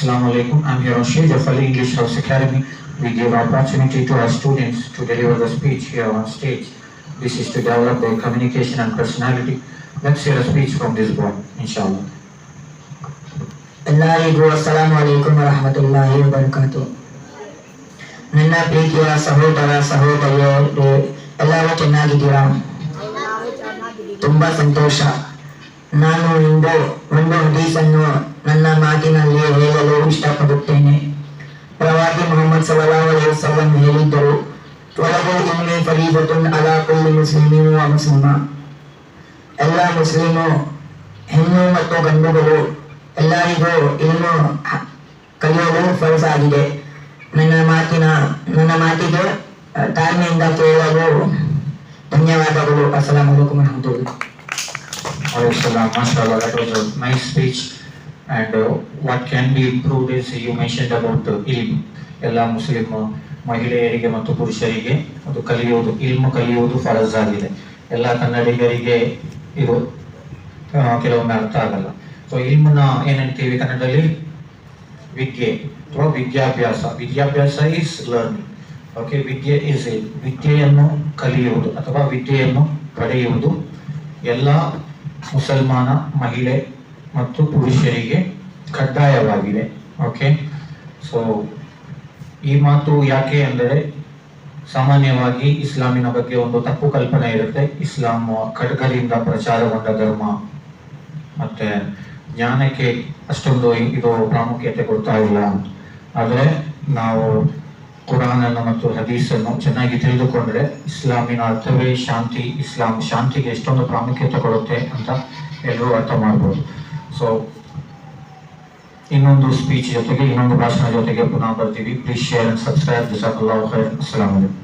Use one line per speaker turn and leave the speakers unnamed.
Assalamu alaikum. I'm here on stage of Ali English House Academy. We give opportunity to our students to deliver the speech here on stage. This is to develop their communication and personality. Let's hear a speech from this boy, inshallah.
ಎಲ್ಲರಿಗೂ ಅಸ್ಸಲಾಮು ಅಲೈಕುಂ ವರಹಮತುಲ್ಲಾಹಿ ವಬರಕಾತು. ನನ್ನ ಪ್ರೀತಿಯ ಸಹೋದರ ಸಹೋದರಿಯರೇ, ಎಲ್ಲರೂ ಚೆನ್ನಾಗಿದ್ದೀರಾ? ತುಂಬಾ ಸಂತೋಷ. ನಾನು ಇಂದು ಒಂದು ಹದೀಸನ್ನು ನನ್ನ ಮಾತಿನಲ್ಲಿ ಹೇಳಲು ಇಷ್ಟಪಡುತ್ತೇನೆ. ಪ್ರವಾದಿ ಮುಹಮ್ಮದ್ ಸಲ್ಲಲ್ಲಾಹು ಅಲೈಹಿ ವಸಲ್ಲಂ ಹೇಳಿದ್ದರು, ತ್ವಲಬುಲ್ ಇಲ್ಮಿ ಫರೀದತುನ್ ಅಲಾ ಕುಲ್ಲಿ ಮುಸ್ಲಿಮಿನ್ ವ ಮುಸ್ಲಿಮಾ. ಎಲ್ಲ ಮುಸ್ಲಿಮು ಹೆಣ್ಣು ಮತ್ತು ಗಂಡುಗಳು ಎಲ್ಲರಿಗೂ ಇಲ್ಮು ಕಲಿಯಲು ಫರ್ಜ್ ಆಗಿದೆ. ನನ್ನ ಮಾತಿಗೆ ತಾಳ್ಮೆಯಿಂದ ಕೇಳಲು ಧನ್ಯವಾದಗಳು. ಅಸ್ಸಲಾಮು ಅಲೈಕುಂ ವರಹಮತುಲ್ಲಾಹಿ.
MashaAllah, that was a nice speech. And what can be improved is you mentioned about ilm. ಎಲ್ಲ ಮುಸ್ಲಿಂ ಮಹಿಳೆಯರಿಗೆ ಮತ್ತು ಪುರುಷರಿಗೆ ಅದು ಇಲ್ಮು ಕಲಿಯುವುದು ಫರಜ್ ಆಗಿದೆ. ಎಲ್ಲ ಕನ್ನಡಿಗರಿಗೆ ಇದು ಕೆಲವೊಮ್ಮೆ ಅರ್ಥ ಆಗಲ್ಲ. ಸೊ ಇಲ್ಮನ ಏನಂತೀವಿ ಕನ್ನಡದಲ್ಲಿ? ವಿದ್ಯೆ ಅಥವಾ ವಿದ್ಯಾಭ್ಯಾಸ ಇಸ್ ಲರ್ನಿಂಗ್. ಓಕೆ, ವಿದ್ಯೆಯನ್ನು ಕಲಿಯುವುದು ಅಥವಾ ವಿದ್ಯೆಯನ್ನು ಪಡೆಯುವುದು ಎಲ್ಲ ಮುಸಲ್ಮಾನ ಮಹಿಳೆ ಮತ್ತು ಪುರುಷರಿಗೆ ಕಡ್ಡಾಯವಾಗಿದೆ. ಓಕೆ, ಸೊ ಈ ಮಾತು ಯಾಕೆ ಅಂದರೆ ಸಾಮಾನ್ಯವಾಗಿ ಇಸ್ಲಾಮಿನ ಬಗ್ಗೆ ಒಂದು ತಪ್ಪು ಕಲ್ಪನೆ ಇರುತ್ತೆ. ಇಸ್ಲಾಂ ಖಡ್ಗರಿಂದ ಪ್ರಚಾರಗೊಂಡ ಧರ್ಮ, ಮತ್ತೆ ಜ್ಞಾನಕ್ಕೆ ಅಷ್ಟೊಂದು ಇದು ಪ್ರಾಮುಖ್ಯತೆ ಕೊಡ್ತಾ ಇಲ್ಲ. ಆದರೆ ನಾವು ಕುರಾನನ್ನು ಮತ್ತು ಹದೀಸನ್ನು ಚೆನ್ನಾಗಿ ತಿಳಿದುಕೊಂಡ್ರೆ ಇಸ್ಲಾಮಿನ ಅರ್ಥವೇ ಶಾಂತಿ, ಇಸ್ಲಾಂ ಶಾಂತಿಗೆ ಎಷ್ಟೊಂದು ಪ್ರಾಮುಖ್ಯತೆ ಕೊಡುತ್ತೆ ಅಂತ ಎಲ್ಲರೂ ಅರ್ಥ ಮಾಡ್ಬೋದು. ಸೊ ಇನ್ನೊಂದು ಸ್ಪೀಚ್ ಜೊತೆಗೆ ಇನ್ನೊಂದು ಭಾಷಣ ಜೊತೆಗೆ ಪುನಃ ಬರ್ತೀವಿ. Please share and subscribe. ಜಜಾಕಲ್ಲಾಹು ಖೈರ್. ಅಸ್ಸಲಾಮು ಅಲೈಕುಂ.